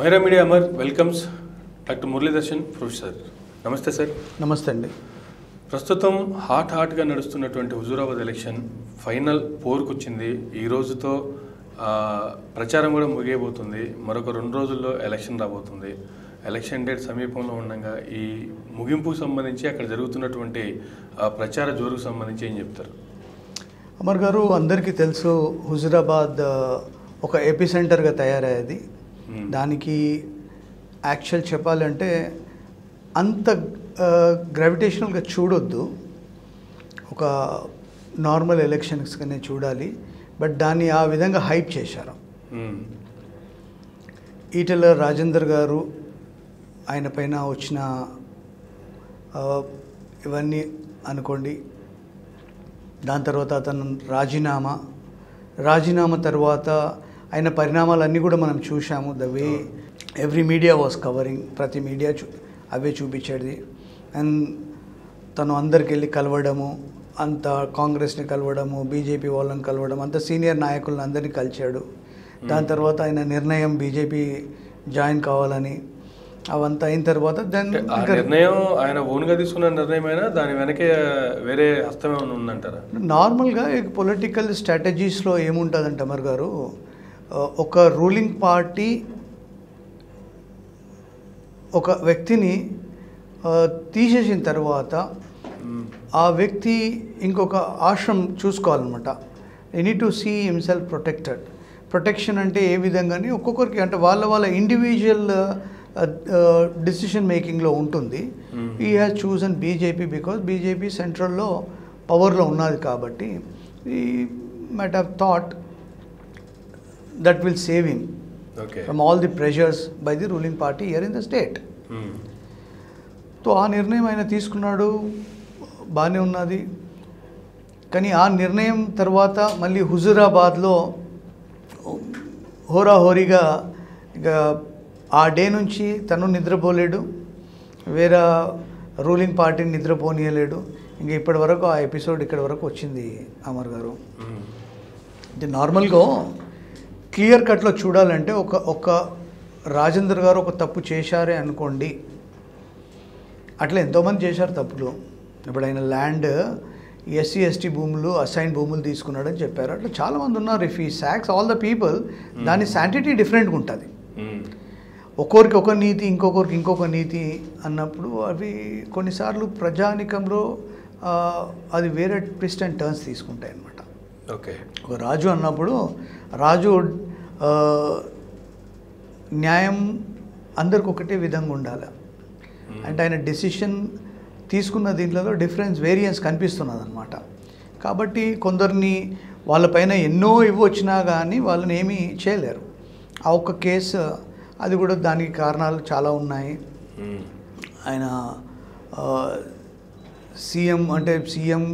Mahira Media Amar welcomes Dr. Muralidharan Professor. నమస్తే sir. నమస్తే అండి. ప్రస్తుతం హాట్గా నడుస్తున్నటువంటి హుజూరాబాద్ ఎలక్షన్ ఫైనల్ పోర్కు వచ్చింది. ఈ రోజుతో ప్రచారం కూడా ముగియబోతుంది. మరొక 2 రోజుల్లో ఎలక్షన్ రాబోతుంది. ఎలక్షన్ డేట్ సమీపంలో ఉండగా ఈ ముగింపుకు సంబంధించి అక్కడ జరుగుతున్నటువంటి ప్రచార జోరుకు సంబంధించి ఏం చెప్తారు? అమర్ గారు, అందరికీ తెలుసు హుజూరాబాద్ ఒక ఎపిసెంటర్గా తయారయ్యేది. దానికి యాక్చువల్ చెప్పాలంటే అంత గ్రావిటేషనల్గా చూడొద్దు, ఒక నార్మల్ ఎలక్షన్స్గానే చూడాలి. బట్ దాన్ని ఆ విధంగా హైప్ చేశారు. ఈటెల రాజేందర్ గారు ఆయన పైన వచ్చిన ఇవన్నీ అనుకోండి. దాని తర్వాత అతను రాజీనామా తర్వాత ఆయన పరిణామాలన్నీ కూడా మనం చూసాము. The way every media was covering, ప్రతి మీడియా అవే చూపించేది. అండ్ తను అందరికి వెళ్ళి కలవడము, అంత కాంగ్రెస్ని కలవడము, బీజేపీ వాళ్ళని కలవడం, అంత సీనియర్ నాయకులను అందరినీ కలిశాడు. దాని తర్వాత ఆయన నిర్ణయం బీజేపీ జాయిన్ కావాలని, అవంతా అయిన తర్వాత నిర్ణయం ఆయన ఓన్గా తీసుకున్న నిర్ణయమైనా దాని వెనకే వేరే హస్తం ఏమైనా ఉందంటారా? నార్మల్గా పొలిటికల్ స్ట్రాటజీస్లో ఏముంటుందంటే అమర్ గారు, ఒక రూలింగ్ పార్టీ ఒక వ్యక్తిని తీసేసిన తర్వాత ఆ వ్యక్తి ఇంకొక ఆశ్రమం చూసుకోవాలన్నమాట. You need to see himself protected. Protection అంటే ఏ విధంగానే ఒక్కొక్కరికి అంటే వాళ్ళ ఇండివిజువల్ డిసిషన్ మేకింగ్లో ఉంటుంది. He has chosen BJP because BJP సెంట్రల్లో పవర్లో ఉన్నది కాబట్టి he might have thought that will save him from all the pressures by the ruling party here in the state. So ఆ నిర్ణయం ఆయన తీసుకున్నాడు, బాగానే ఉన్నది. కానీ ఆ నిర్ణయం తర్వాత మళ్ళీ హుజూరాబాద్లో హోరాహోరీగా ఇక ఆ డే నుంచి తను నిద్రపోలేడు, వేరే రూలింగ్ పార్టీని నిద్రపోనీయలేడు. ఇంక ఇప్పటి వరకు ఆ ఎపిసోడ్ ఇక్కడ వరకు వచ్చింది అమర్ గారు. అంటే నార్మల్గా క్లియర్ కట్లో చూడాలంటే ఒక రాజేందర్ గారు ఒక తప్పు చేశారే అనుకోండి, అట్లా ఎంతోమంది చేశారు తప్పులు. ఇప్పుడు ఆయన ల్యాండ్ ఎస్సీ ఎస్టీ భూములు, అసైన్ భూములు తీసుకున్నాడని చెప్పారు. అట్లా చాలామంది ఉన్నారు. ఇఫ్ ఈ సాక్స్ ఆల్ ద పీపుల్, దాని శాంటిటీ డిఫరెంట్గా ఉంటుంది. ఒక్కొరికి ఒక నీతి, ఇంకొకరికి ఇంకొక నీతి అన్నప్పుడు అవి కొన్నిసార్లు ప్రజానికంలో అది వేరే ట్విస్ట్ అండ్ టర్న్స్ తీసుకుంటాయి అన్నమాట. ఓకే, ఒక రాజు అన్నప్పుడు రాజు న్యాయం అందరికి ఒకటే విధంగా ఉండాలి. అంటే ఆయన డెసిషన్ తీసుకున్న దీంట్లో వేరియన్స్ కనిపిస్తున్నది అనమాట. కాబట్టి కొందరిని వాళ్ళపైన ఎన్నో ఇవ్వచ్చినా కానీ వాళ్ళని ఏమీ చేయలేరు. ఆ ఒక్క కేసు, అది కూడా దానికి కారణాలు చాలా ఉన్నాయి. ఆయన సీఎం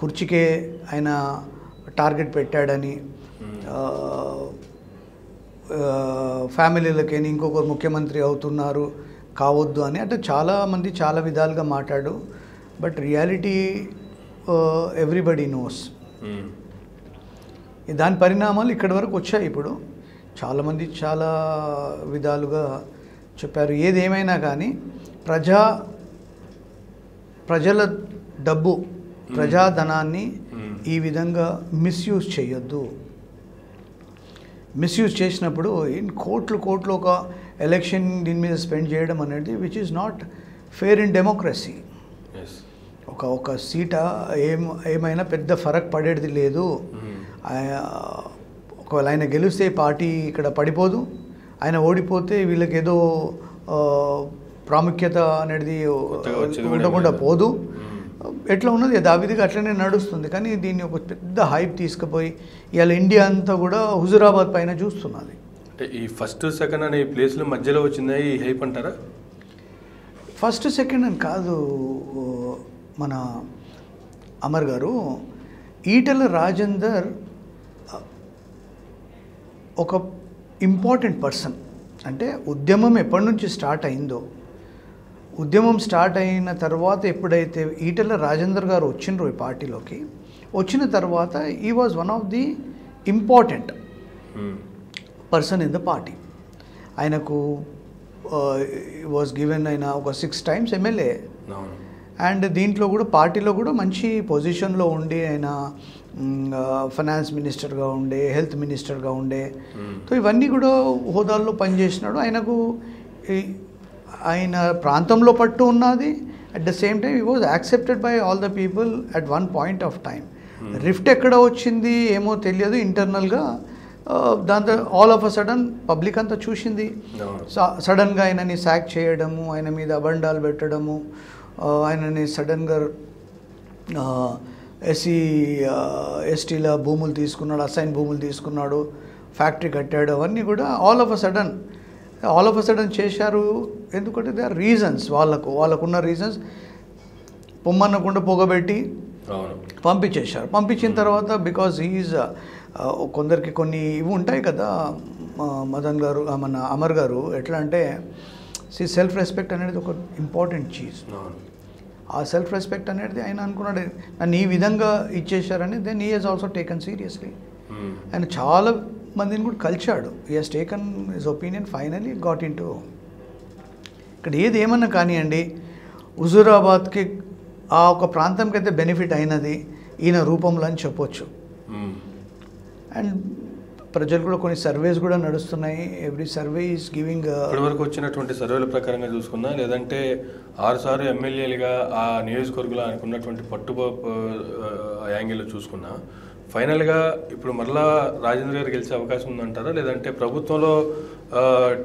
కుర్చీకే ఆయన టార్గెట్ పెట్టాడని, ఫ్యామిలీలకైనా ఇంకొకరు ముఖ్యమంత్రి అవుతున్నారు కావద్దు అని, అంటే చాలామంది చాలా విధాలుగా మాట్లాడు. But reality everybody knows. దాని పరిణామాలు ఇక్కడి వరకు వచ్చాయి. ఇప్పుడు చాలామంది చాలా విధాలుగా చెప్పారు. ఏదేమైనా కానీ ప్రజల డబ్బు, ప్రజాధనాన్ని ఈ విధంగా మిస్యూజ్ చేయొద్దు. మిస్యూజ్ చేసినప్పుడు కోట్లు ఒక ఎలక్షన్ దీని మీద స్పెండ్ చేయడం అనేది which is not fair in democracy. ఒక సీట ఏమైనా పెద్ద ఫరక్ పడేది లేదు. ఒకవేళ ఆయన గెలిస్తే పార్టీ ఇక్కడ పడిపోదు, ఆయన ఓడిపోతే వీళ్ళకి ఏదో ప్రాముఖ్యత అనేది ఉండకుండా పోదు. ఎట్లా ఉన్నది యథావిధిగా అట్లనే నడుస్తుంది. కానీ దీన్ని ఒక పెద్ద హైప్ తీసుకుపోయి ఇవాళ ఇండియా అంతా కూడా హుజూరాబాద్ పైన చూస్తున్నది. అంటే ఈ ఫస్ట్ సెకండ్ అనే ప్లేస్లో మధ్యలో వచ్చిందా ఈ హైప్ అంటారా? ఫస్ట్ సెకండ్ అని కాదు మన అమర్ గారు, ఈటెల రాజేందర్ ఒక ఇంపార్టెంట్ పర్సన్. అంటే ఉద్యమం ఎప్పటి నుంచి స్టార్ట్ అయిందో, ఉద్యమం స్టార్ట్ అయిన తర్వాత ఎప్పుడైతే ఈటెల రాజేందర్ గారు వచ్చిండ్రో ఈ పార్టీలోకి, వచ్చిన తర్వాత ఈ was one of the important person in the party. ఆయనకు వాజ్ గివెన్ ఆయన ఒక 6 times ఎమ్మెల్యే. అవును. అండ్ దీంట్లో కూడా పార్టీలో కూడా మంచి పొజిషన్లో ఉండి ఆయన ఫైనాన్స్ మినిస్టర్గా ఉండే, హెల్త్ మినిస్టర్గా ఉండే. సో ఇవన్నీ కూడా హోదాల్లో పనిచేసినాడు. ఆయనకు ఆయన ప్రాంతంలో పట్టు ఉన్నది. At the same time he was accepted by all the people at one point of time. Rift ఎక్కడ వచ్చింది ఏమో తెలియదు ఇంటర్నల్గా. దాంతో all of a sudden public అంతా చూసింది. సడన్గా ఆయనని శాక్ చేయడము, ఆయన మీద అబండాలు పెట్టడము, ఆయనని సడన్గా ఎస్టీల భూములు తీసుకున్నాడు, అసైన్ భూములు తీసుకున్నాడు, ఫ్యాక్టరీ కట్టాడు, అవన్నీ కూడా ఆల్ ఆఫ్ అ సడన్ చేశారు. ఎందుకంటే దే ఆర్ రీజన్స్, వాళ్ళకున్న రీజన్స్. పొమ్మన్నకుండా పొగబెట్టి పంపించేశారు. పంపించిన తర్వాత బికాజ్ హీఈస్ కొందరికి కొన్ని ఇవి ఉంటాయి కదా మదన్ గారు, మన అమర్ గారు, ఎట్లా అంటే సెల్ఫ్ రెస్పెక్ట్ అనేది ఒక ఇంపార్టెంట్ చీజ్. ఆ సెల్ఫ్ రెస్పెక్ట్ అనేది ఆయన అనుకున్నాడు నన్ను ఈ విధంగా ఇచ్చేశారని. Then he has also taken seriously. ఆయన చాలా మందిని కూడా కలిశాడు. He has taken his opinion, finally got in to. ఇక్కడ ఏది ఏమన్నా కానివ్వండి, హుజూరాబాద్కి ఆ ఒక ప్రాంతంకి అయితే బెనిఫిట్ అయినది ఈయన రూపంలో అని చెప్పొచ్చు. అండ్ ప్రజలు కూడా కొన్ని సర్వేస్ కూడా నడుస్తున్నాయి. Every survey is giving. ఇప్పటివరకు వచ్చినటువంటి సర్వేల ప్రకారంగా చూసుకున్నా, లేదంటే 6 సార్లు ఎమ్మెల్యేలుగా ఆ నియోజకవర్గంలో అనుకున్నటువంటి యాంగిల్లో చూసుకున్నా, ఫైనల్గా ఇప్పుడు మరలా రాజేంద్ర గారు గెలిచే అవకాశం ఉందంటారా? లేదంటే ప్రభుత్వంలో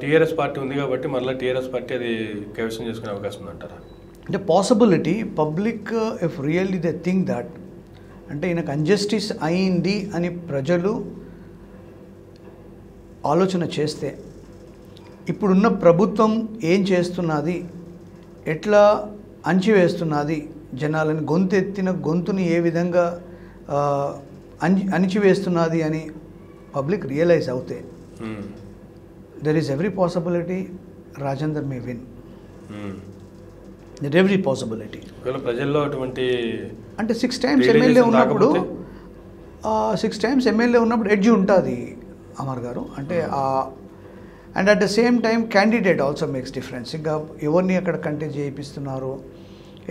టీఆర్ఎస్ పార్టీ ఉంది కాబట్టి మరలా టీఆర్ఎస్ పార్టీ అది కైవసం చేసుకునే అవకాశం ఉందంటారా? అంటే possibility public if really they think that, అంటే ఈయనకు అన్జస్టిస్ అయింది అని ప్రజలు ఆలోచన చేస్తే, ఇప్పుడున్న ప్రభుత్వం ఏం చేస్తున్నది, ఎట్లా అణిచివేస్తున్నది జనాలని, గొంతుని ఏ విధంగా అణిచివేస్తున్నది అని పబ్లిక్ రియలైజ్ అవుతే, there is every possibility Rajender may win. Every possibility. ప్రజల్లో అటువంటి అంటే 6 times ఎమ్మెల్యే ఉన్నప్పుడు 6 times ఎమ్మెల్యే ఉన్నప్పుడు ఎడ్జ్ ఉంటుంది అమర్ గారు. అంటే and at the same time candidate also makes difference. ఇంకా ఎవరిని అక్కడ కంటెస్ట్ చేయిస్తున్నారు,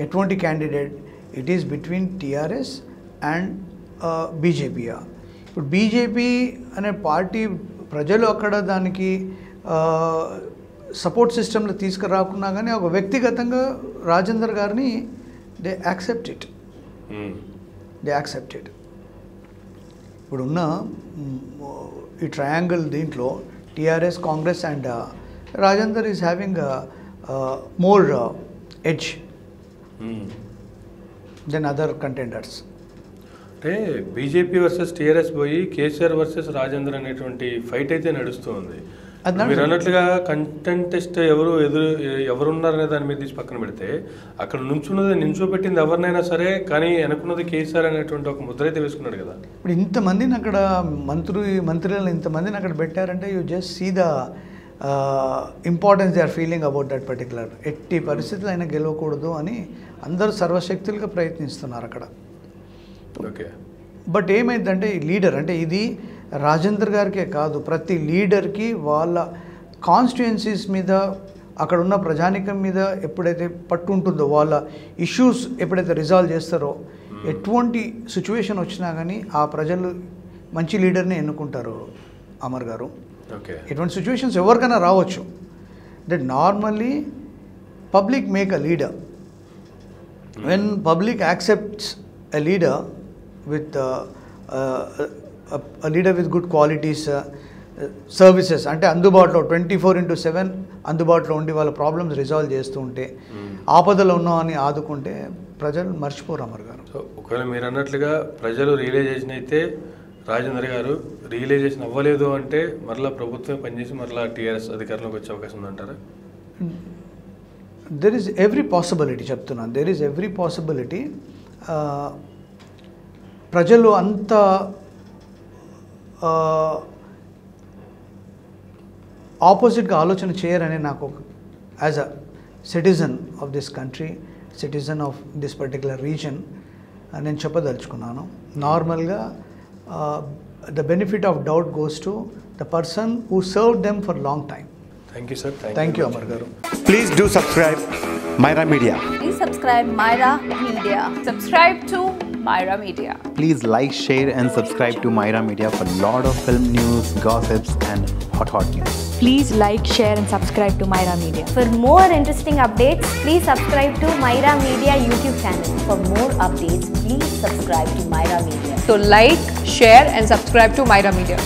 ఎటువంటి candidate, it is between TRS and బీజేపీయా. ఇప్పుడు బీజేపీ అనే పార్టీ ప్రజలు అక్కడ దానికి సపోర్ట్ సిస్టంలో తీసుకురాకున్నా కానీ ఒక వ్యక్తిగతంగా రాజేందర్ గారిని దే యాక్సెప్ట్ ఇట్. ఇప్పుడున్న ఈ ట్రయాంగిల్ దీంట్లో TRS, Congress and Rajender is having more edge than other contenders. అంటే బీజేపీ వర్సెస్ టీఆర్ఎస్ పోయి కేసీఆర్ వర్సెస్ రాజేందర్ అనేటువంటి ఫైట్ అయితే నడుస్తూ ఉంది. మీరు అన్నట్లుగా కంటెంటెస్ట్ ఎవరున్నారనే దాని మీద తీసి పక్కన పెడితే, అక్కడ నించోబెట్టింది ఎవరినైనా సరే, కానీ అనుకున్నది కేసీఆర్ అనేటువంటి ఒక ముద్ర అయితే వేసుకున్నాడు కదా. ఇప్పుడు ఇంతమందిని అక్కడ మంత్రులను ఇంతమందిని అక్కడ పెట్టారంటే you just see the importance they are feeling about that particular. ఎట్టి పరిస్థితులు ఆయన గెలవకూడదు అని అందరూ సర్వశక్తులుగా ప్రయత్నిస్తున్నారు అక్కడ. ఓకే. బట్ ఏమైందంటే ఈ లీడర్, అంటే ఇది రాజేందర్ గారికే కాదు, ప్రతి లీడర్కి వాళ్ళ కాన్స్టిట్యుయెన్సీస్ మీద, అక్కడ ఉన్న ప్రజానికం మీద ఎప్పుడైతే పట్టు ఉంటుందో, వాళ్ళ ఇష్యూస్ ఎప్పుడైతే రిజాల్వ్ చేస్తారో, ఎటువంటి సిచ్యువేషన్ వచ్చినా కానీ ఆ ప్రజలు మంచి లీడర్ని ఎన్నుకుంటారు అమర్ గారు. ఎటువంటి సిచ్యువేషన్స్ ఎవరికైనా రావచ్చు. That normally public make a leader. When public accepts a leader with leader with good qualities, services, అంటే అందుబాటులో 24/7 అందుబాటులో ఉండి వాళ్ళ ప్రాబ్లమ్స్ రిజాల్వ్ చేస్తూ ఉంటే, ఆపదలో ఉన్నామని ఆదుకుంటే ప్రజలు మర్చిపోరు అమర్ గారు. సో ఒకవేళ మీరు అన్నట్లుగా ప్రజలు రియలైజేషన్ అయితే రాజేందర్ గారు, రియలైజేషన్ అవ్వలేదు అంటే మరలా ప్రభుత్వం పనిచేసి మరలా టీఆర్ఎస్ అధికారంలోకి వచ్చే అవకాశం ఉందంటారా? దెర్ ఈజ్ ఎవ్రీ పాసిబిలిటీ, చెప్తున్నాను, దెర్ ఈజ్ ఎవ్రీ పాసిబిలిటీ. ప్రజలు అంత ఆపోజిట్గా ఆలోచన చేయరని నాకు as a citizen of this country, citizen of this particular reason నేను చెప్పదలుచుకున్నాను. నార్మల్గా the benefit of doubt goes to the person who served them for long time. Thank you sir. Thank you Amar గారు. Please do subscribe Myra Media. Please subscribe Myra Media. Subscribe to Myra Media. Please like, share and subscribe to Myra Media for lot of film news, gossips and hot news. Please like, share and subscribe to Myra Media. For more interesting updates, please subscribe to Myra Media YouTube channel. For more updates, please subscribe to Myra Media. So like, share and subscribe to Myra Media.